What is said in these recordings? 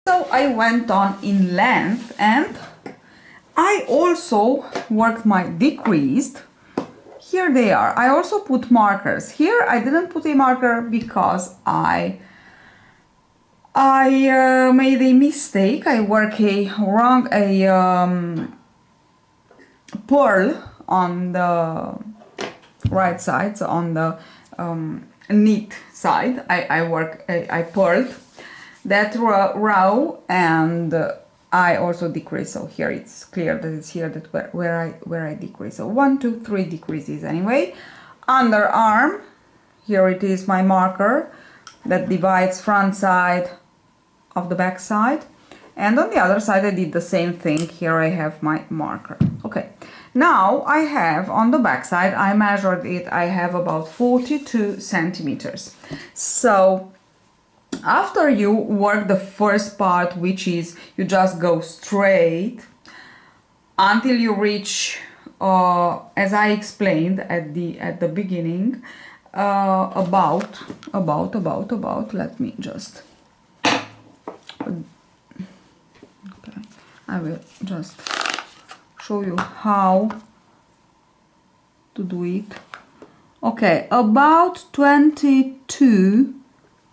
So I went on in length, and I also worked my decreased. Here they are. I also put markers. Here I didn't put a marker because I made a mistake. I work a pearl on the right side, so on the knit side. I purled that row, and I also decrease. So here it's clear that it's here that where I decrease. So 1, 2, 3 decreases anyway. Underarm, here it is my marker that divides front side of the back side, and on the other side I did the same thing. Here I have my marker. Okay, now I have on the back side, I measured it, I have about 42 centimeters. So after you work the first part, which is you just go straight until you reach, as I explained at the beginning, about let me just, okay, I will just show you how to do it. Okay, about 22,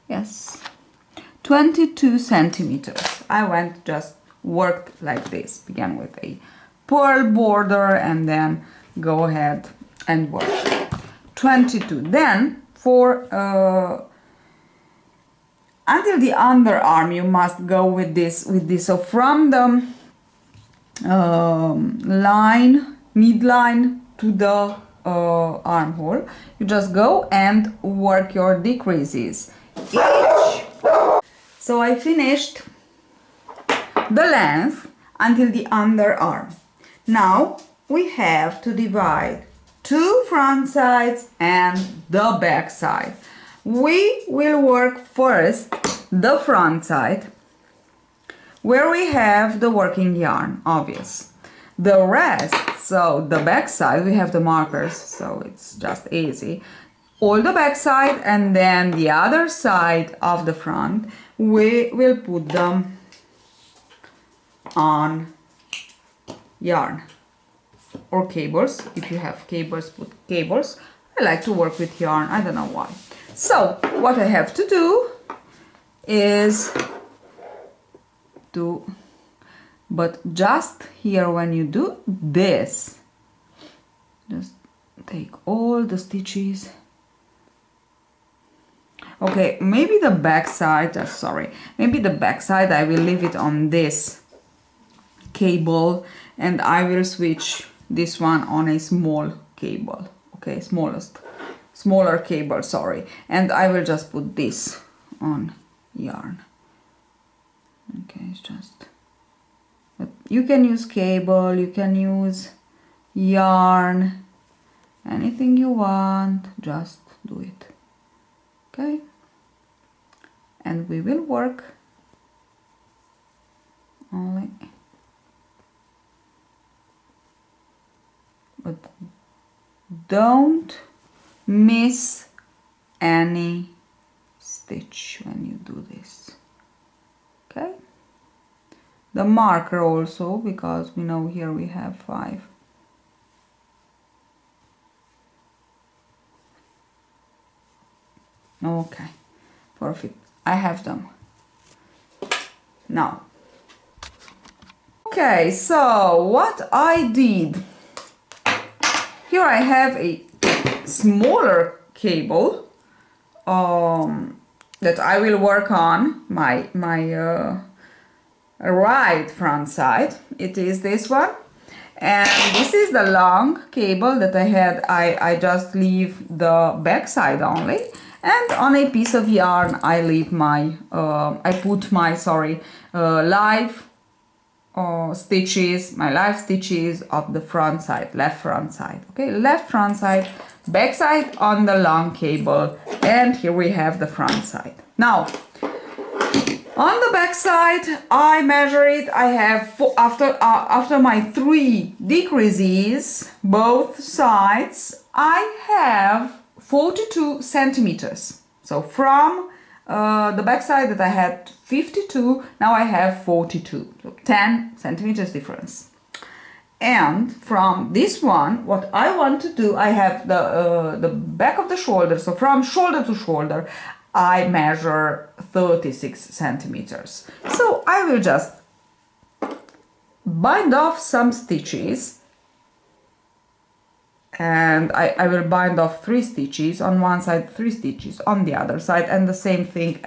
yes, 22 centimeters. I went just worked like this, began with a pearl border and then go ahead and work 22. Then for until the underarm you must go with this. So from the line, midline to the armhole, you just go and work your decreases each. So I finished the length until the underarm. Now we have to divide two front sides and the back side. We will work first the front side, where we have the working yarn, obvious. The rest, so the back side, we have the markers, so it's just easy. All the back side, and then the other side of the front, we will put them on yarn or cables. If you have cables, put cables. I like to work with yarn, I don't know why. So what I have to do is to, but just here when you do this, just take all the stitches. Okay, maybe the back side, maybe the back side I will leave it on this cable, and I will switch this one on a small cable. Okay, smaller cable, sorry, and I will just put this on yarn. Okay, it's just, but you can use cable, you can use yarn, anything you want, just do it. Okay, and we will work only, but don't miss any stitch when you do this. Okay, the marker also, because we know here we have 5. Okay, perfect, I have them now. Okay, so what I did, here I have a smaller cable that I will work on my right front side. It is this one, and this is the long cable that I had. I just leave the back side only, and on a piece of yarn I leave my I put my live stitches, my live stitches of the front side, left front side. Okay, left front side, back side on the long cable, and here we have the front side. Now on the back side I measure it. I have after my 3 decreases both sides, I have 42 centimeters. So from the back side that I had 52, now I have 42, so 10 centimeters difference. And from this one, what I want to do, I have the back of the shoulder, so from shoulder to shoulder, I measure 36 centimeters. So I will just bind off some stitches, and I will bind off 3 stitches on one side, 3 stitches on the other side, and the same thing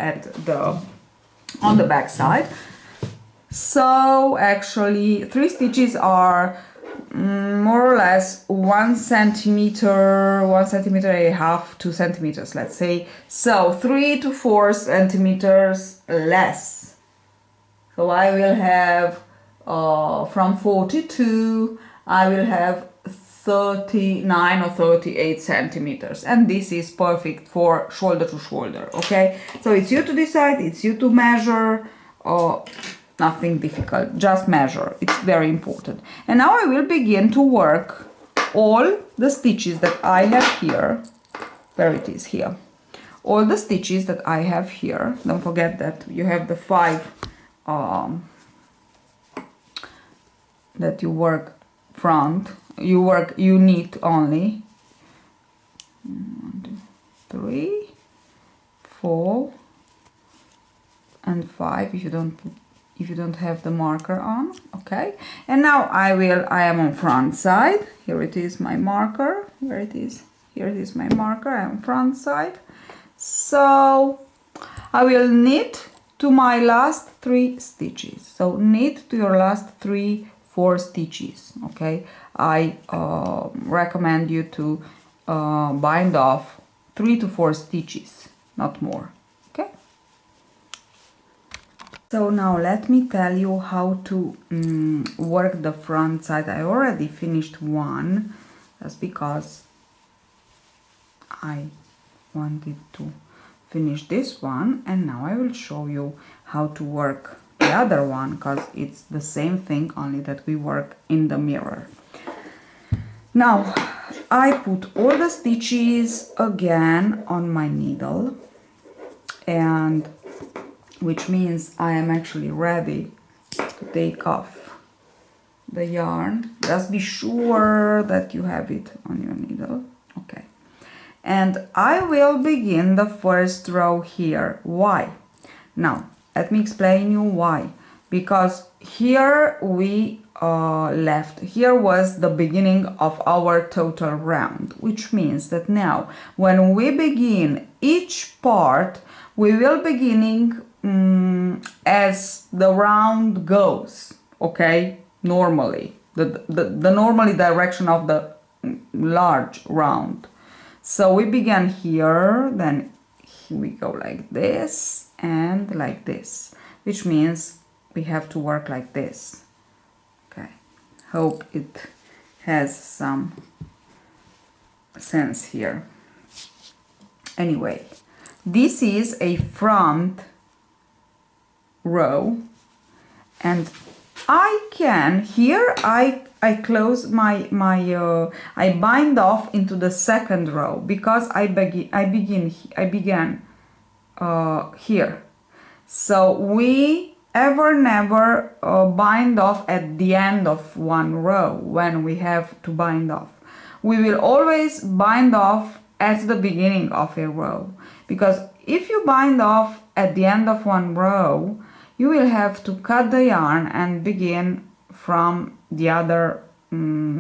on the back side. So actually 3 stitches are more or less 1 centimeter, 1 centimeter and a half, 2 centimeters, let's say. So 3 to 4 centimeters less. So I will have from 42, I will have 39 or 38 centimeters, and this is perfect for shoulder to shoulder. Okay, so it's you to decide, it's you to measure. Nothing difficult, just measure, it's very important. And now I will begin to work all the stitches that I have here. Where it is here, all the stitches that I have here. Don't forget that you have the 5 that you work front, you knit only 1, 2, 3, 4 and 5 if you don't have the marker on. Okay, and now I am on front side. Here it is my marker, where it is, here it is my marker. I am front side, so I will knit to my last 3 stitches. So knit to your last 4 stitches. Okay, I recommend you to bind off 3 to 4 stitches, not more. Okay, so now let me tell you how to work the front side. I already finished one, that's because I wanted to finish this one, and now I will show you how to work the other one, because it's the same thing, only that we work in the mirror. Now I put all the stitches again on my needle, and which means I am actually ready to take off the yarn. Just be sure that you have it on your needle. Okay, and I will begin the first row here. Why? Now let me explain you why. Because here we here was the beginning of our total round, which means that now when we begin each part, we will beginning as the round goes. Okay, normally the normally direction of the large round. So we began here, then we go like this and like this, which means we have to work like this. Okay, hope it has some sense here. Anyway, this is a front row, and I can here I close my I bind off into the second row, because I began here. So we never bind off at the end of one row when we have to bind off. We will always bind off at the beginning of a row, because if you bind off at the end of one row, you will have to cut the yarn and begin from the other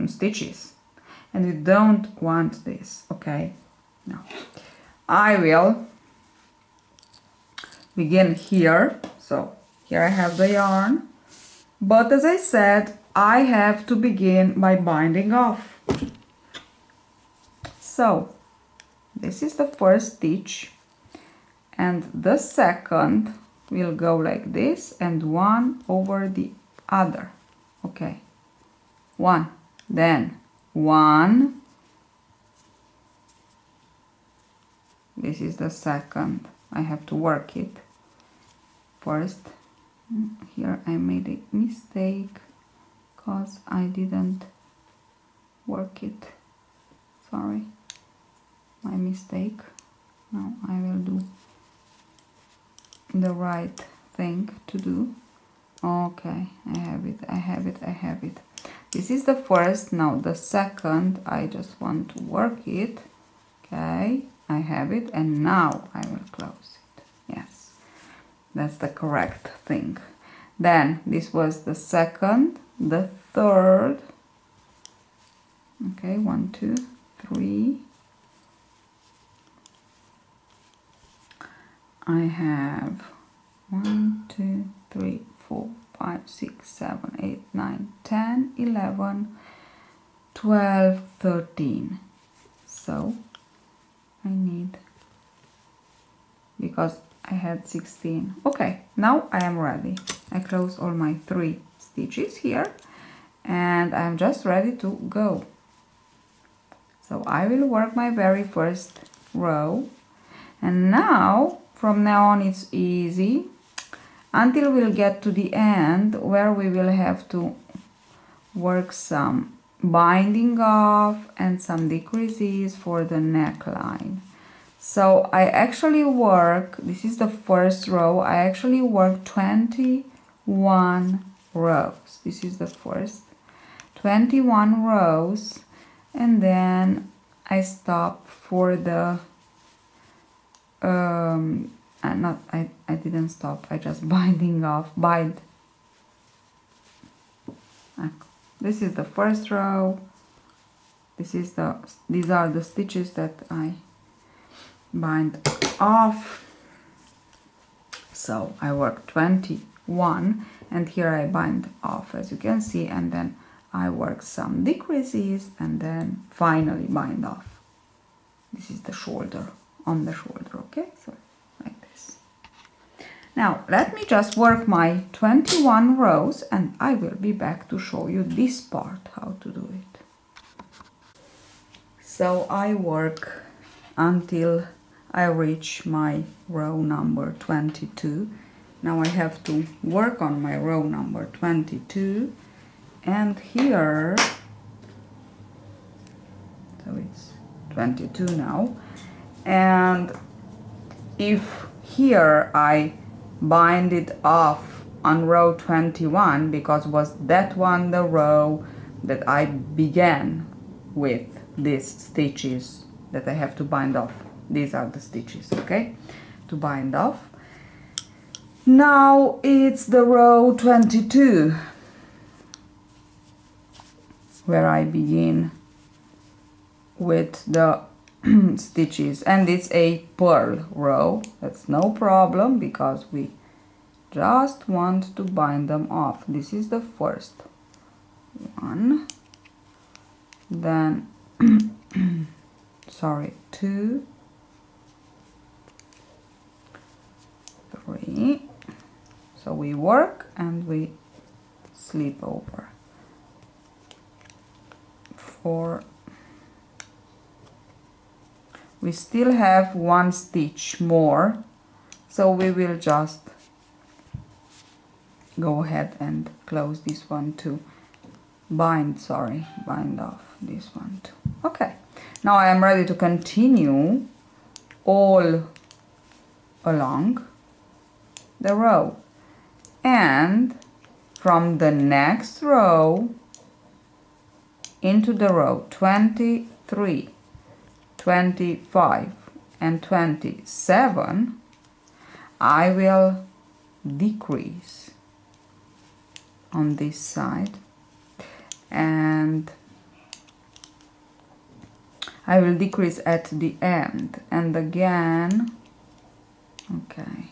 stitches, and we don't want this. Okay, now I will begin here. So here I have the yarn, but as I said, I have to begin by binding off. So this is the first stitch, and the second will go like this, and one over the other. Okay, one, then one, this is the second. I have to work it first. Here I made a mistake because I didn't work it. Sorry, my mistake. Now I will do the right thing to do. Okay, I have it, I have it, I have it. This is the first. Now the second, I just want to work it. Okay, I have it, and now I will close it. Yes, that's the correct thing. Then this was the second, the third. Okay, 1, 2, 3. I have 1, 2, 3, 4, 5, 6, 7, 8, 9, 10, 11, 12, 13. So I need, because I had 16. Okay, now I am ready. I close all my 3 stitches here, and I'm just ready to go. So I will work my very first row, and now from now on it's easy until we'll get to the end, where we will have to work some binding off and some decreases for the neckline. So I actually work, this is the first row, I actually work 21 rows. This is the first 21 rows, and then I stop for the I didn't stop, I just binding off, bind. This is the first row. These are the stitches that I bind off. So I work 21, and here I bind off, as you can see, and then I work some decreases, and then finally bind off. This is the shoulder, on the shoulder, okay? So like this. Now let me just work my 21 rows, and I will be back to show you this part, how to do it. So I work until I reach my row number 22. Now I have to work on my row number 22, and here, so it's 22 now, and if here I bind it off on row 21, because was that one the row that I began with these stitches that I have to bind off. These are the stitches, okay, to bind off. Now it's the row 22 where I begin with the stitches, and it's a purl row. That's no problem, because we just want to bind them off. This is the first one, then sorry, 2, 3. So we work and we slip over. 4. We still have 1 stitch more, so we will just go ahead and close this one to bind off this one too. Okay, now I am ready to continue all along the row, and from the next row into the row 23, 25 and 27, I will decrease on this side, and I will decrease at the end, and again, okay,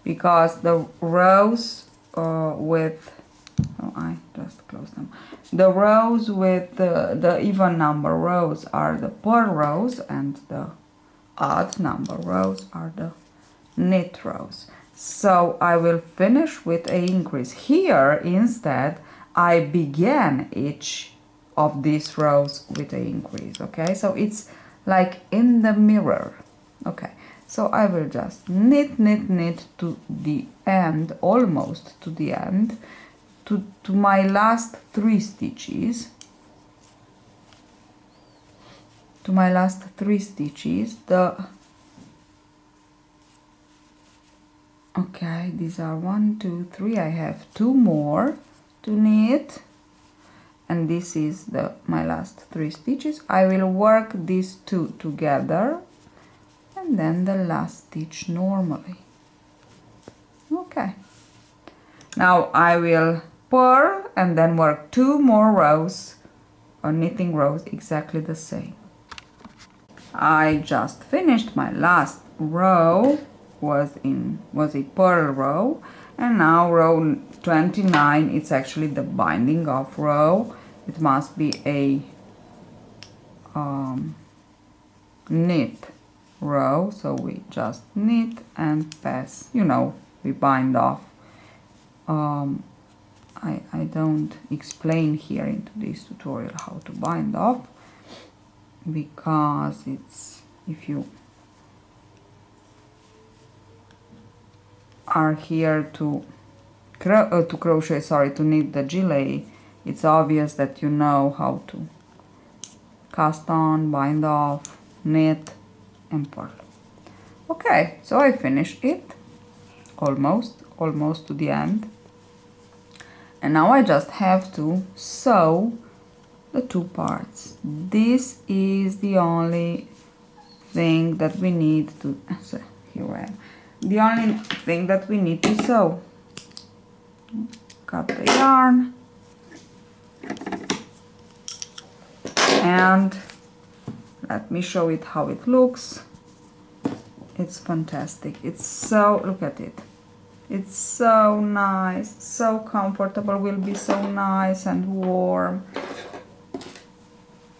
because the rows with, oh, I just closed them. The rows with the even number rows are the purl rows, and the odd number rows are the knit rows. So I will finish with an increase. Here instead I began each of these rows with an increase, okay? So it's like in the mirror, okay? So I will just knit, knit, knit to the end, almost to the end, to my last 3 stitches. To my last 3 stitches, the Okay, these are 1, 2, 3. I have 2 more to knit, and this is my last 3 stitches. I will work these 2 together and then the last stitch normally. Okay, now I will purl and then work 2 more rows or knitting rows exactly the same. I just finished my last row, was a purl row, and now row 29, it's actually the binding off row. It must be a knit row, so we just knit and pass, you know, we bind off. I don't explain here into this tutorial how to bind off, because it's, if you are here to crochet, sorry, to knit the gilet, it's obvious that you know how to cast on, bind off, knit and purl. Okay, so I finished it almost to the end, and now I just have to sew the 2 parts. This is the only thing that we need to, so here I am, the only thing that we need to sew. Cut the yarn and let me show it how it looks. It's fantastic. It's so, look at it. It's so nice, so comfortable, will be so nice and warm.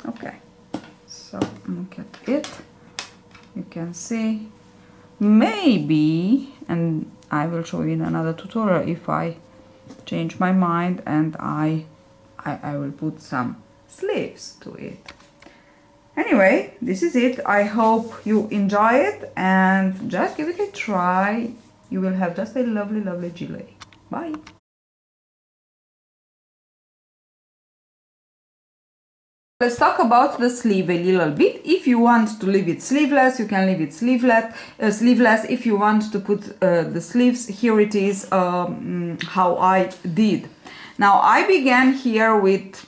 Okay, so look at it. You can see, maybe, and I will show you in another tutorial if I change my mind and I will put some sleeves to it. Anyway, this is it. I hope you enjoy it and just give it a try. You will have just a lovely, lovely gilet. Bye! Let's talk about the sleeve a little bit. If you want to leave it sleeveless, you can leave it sleeveless. If you want to put the sleeves, here it is how I did. Now I began here with,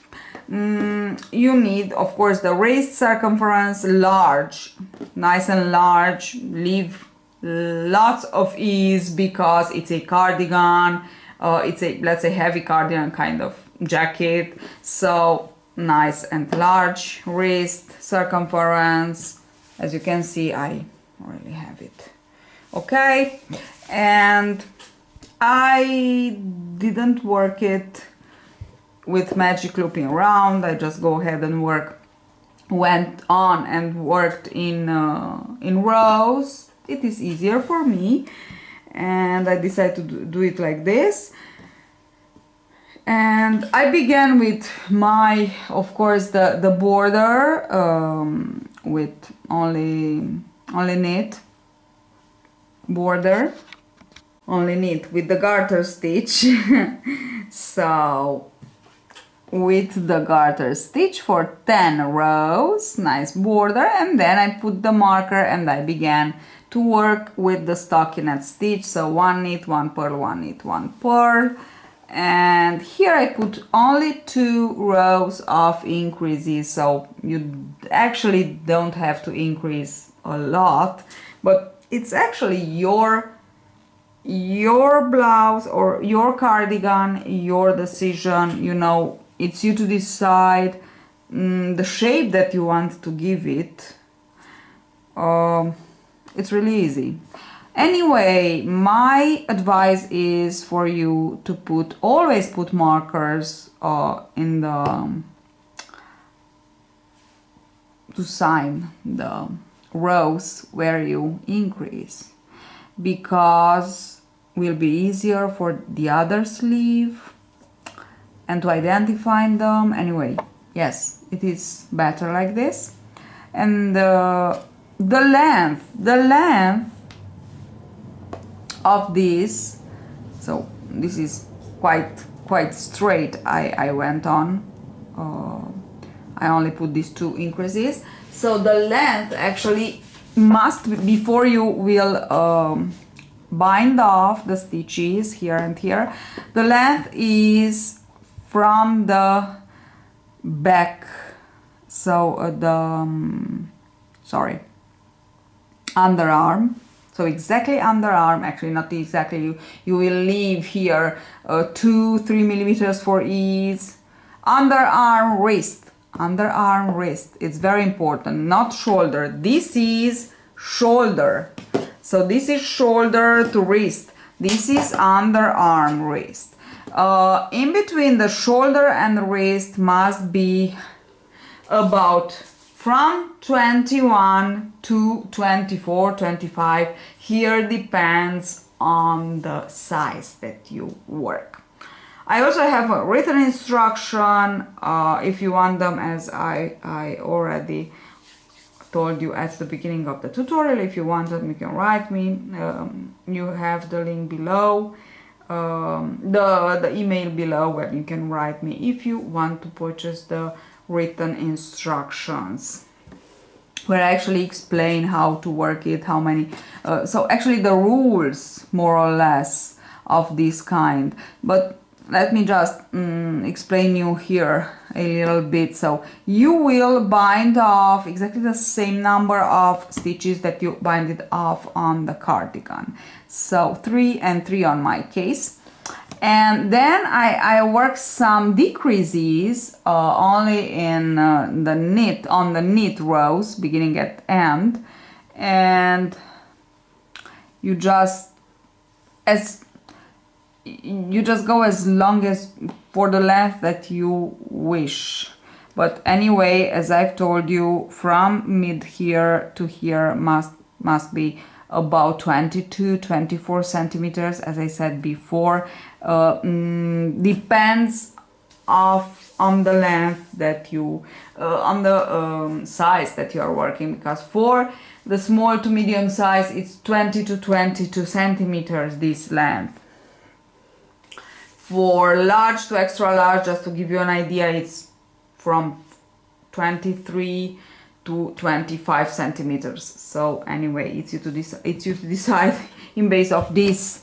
you need of course the waist circumference large, nice and large, leave lots of ease because it's a cardigan, it's a, let's say, heavy cardigan kind of jacket, so nice and large wrist circumference. As you can see, I already have it. Okay, and I didn't work it with magic looping around. I just go ahead and went on and worked in rows. It is easier for me, and I decided to do it like this. And I began with my, of course, the border with only knit border, only knit with the garter stitch. So with the garter stitch for 10 rows, nice border, and then I put the marker and I began to work with the stockinette stitch. So 1 knit, 1 purl, 1 knit, 1 purl. And here I put only 2 rows of increases, so you actually don't have to increase a lot, but it's actually your blouse or your cardigan, your decision, you know, it's you to decide the shape that you want to give it. It's really easy. Anyway, my advice is for you to always put markers in the to sign the rows where you increase, because it will be easier for the other sleeve and to identify them. Anyway, yes, it is better like this. And the length of this, so this is quite straight. I went on, I only put these 2 increases, so the length actually must be, before you will bind off the stitches here and here. The length is from the back, so underarm, so exactly underarm, actually not exactly, you will leave here 2-3 millimeters for ease. Underarm, wrist, it's very important, not shoulder. This is shoulder, so this is shoulder to wrist, this is underarm, wrist. In between the shoulder and the wrist must be about from 21 to 24, 25. Here depends on the size that you work. I also have a written instruction if you want them, as I already told you at the beginning of the tutorial. If you want them, you can write me. You have the link below, the email below, where you can write me if you want to purchase the written instructions, where I actually explain how to work it, how many, so actually the rules more or less of this kind. But let me just explain you here a little bit. So you will bind off exactly the same number of stitches that you binded off on the cardigan, so 3 and 3 on my case. And then I work some decreases only in the knit, on the knit rows beginning at end, and you just go as long as for the length that you wish. But anyway, as I've told you, from mid here to here must be about 22-24 centimeters, as I said before. Depends on the length that you on the size that you are working, because for the small to medium size it's 20 to 22 centimeters this length. For large to extra large, just to give you an idea, it's from 23 to 25 centimeters. So anyway, it's you to decide in base of this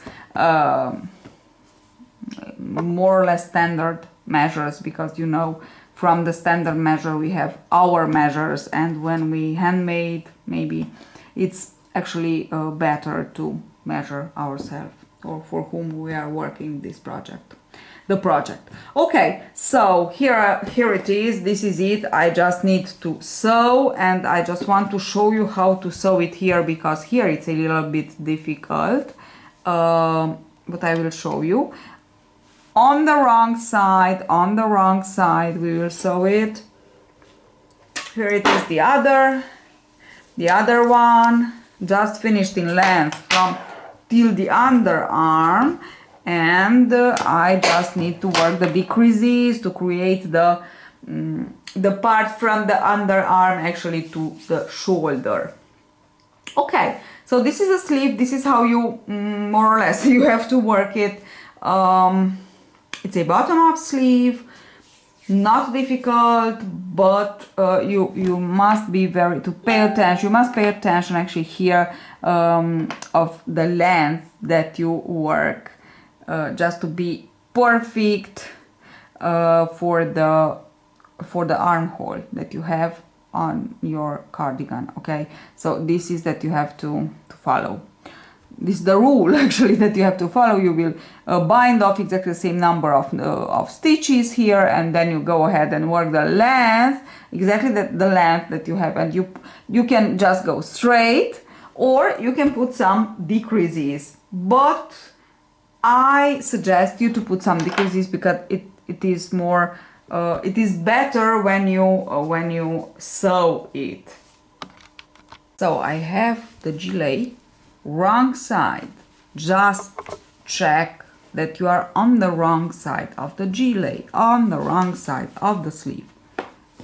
more or less standard measures, because you know from the standard measure we have our measures, and when we handmade, maybe it's actually better to measure ourselves, or for whom we are working this project. Okay, so here it is. This is it. I just need to sew, and I just want to show you how to sew it here, because here it's a little bit difficult, but I will show you. On the wrong side, we will sew it. Here it is, the other one, just finished in length from till the underarm, and I just need to work the decreases to create the part from the underarm actually to the shoulder. Okay, so this is a sleeve. This is how you more or less you have to work it. It's a bottom-up sleeve, not difficult, but you must be to pay attention. You must pay attention actually here of the length that you work, just to be perfect for the armhole that you have on your cardigan. Okay, so this is that you have to follow. This is the rule actually that you have to follow. You will bind off exactly the same number of stitches here, and then you go ahead and work the length, exactly the length that you have, and you can just go straight, or you can put some decreases, but I suggest you to put some decreases, because it is more it is better when you sew it. So I have the gilet wrong side. Just check that you are on the wrong side of the gilet, on the wrong side of the sleeve.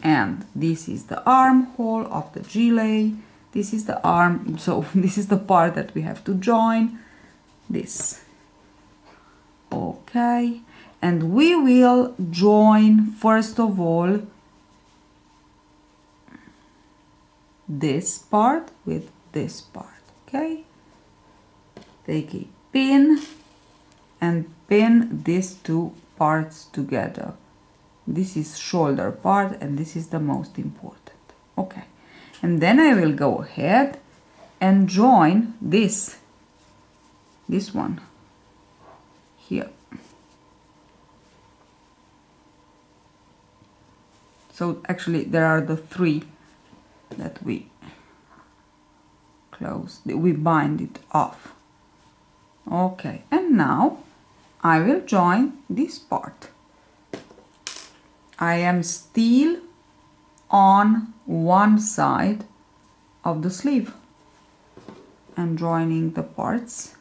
And this is the armhole of the gilet. This is the arm, so this is the part that we have to join. This. Okay, and we will join first of all this part with this part. Okay, take a pin and pin these two parts together. This is shoulder part and this is the most important. Okay, and then I will go ahead and join this one here. So actually there are the three that we close, we bind it off. Okay, and now I will join this part. I am still on one side of the sleeve and joining the parts.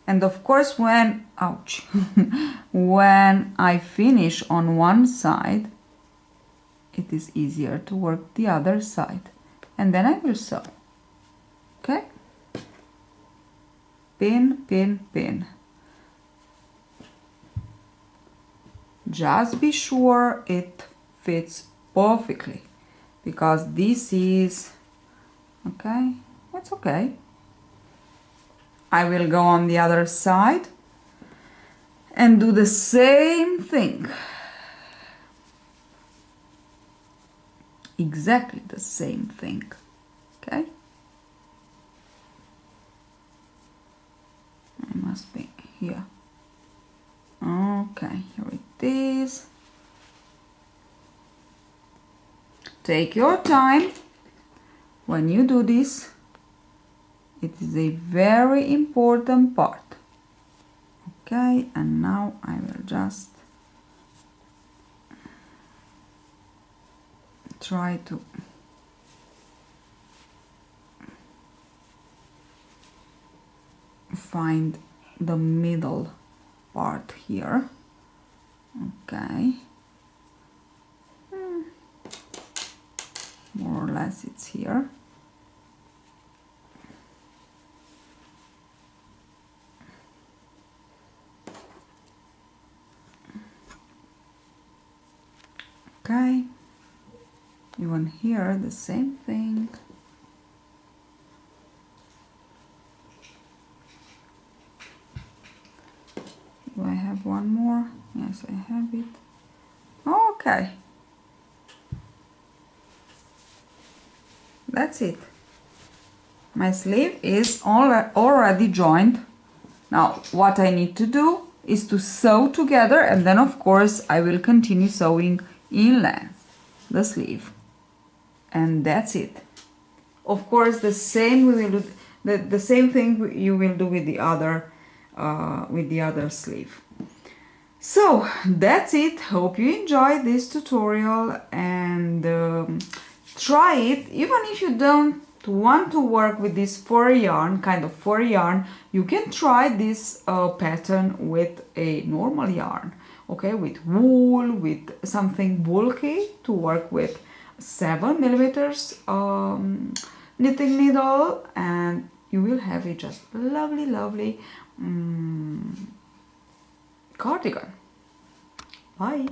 And of course when, ouch, when I finish on one side, it is easier to work the other side. And then I will sew. Okay? Pin, pin, pin. Just be sure it fits perfectly, because this is, okay, it's okay. I will go on the other side and do the same thing. Exactly the same thing. Okay? It must be here. Okay, here it is. Take your time when you do this. It is a very important part. Okay, and now I will just try to find the middle part here. Okay, more or less it's here. Okay, even here the same thing. Do I have one more? Yes, I have it. Okay, that's it. My sleeve is already joined. Now what I need to do is to sew together, and then of course I will continue sewing in length the sleeve, and that's it. Of course the same we will do, the same thing you will do with the other sleeve. So that's it. Hope you enjoyed this tutorial, and try it. Even if you don't want to work with this fur yarn, kind of fur yarn, you can try this pattern with a normal yarn, okay, with wool, with something bulky to work with 7mm knitting needle, and you will have a just lovely cardigan. Bye.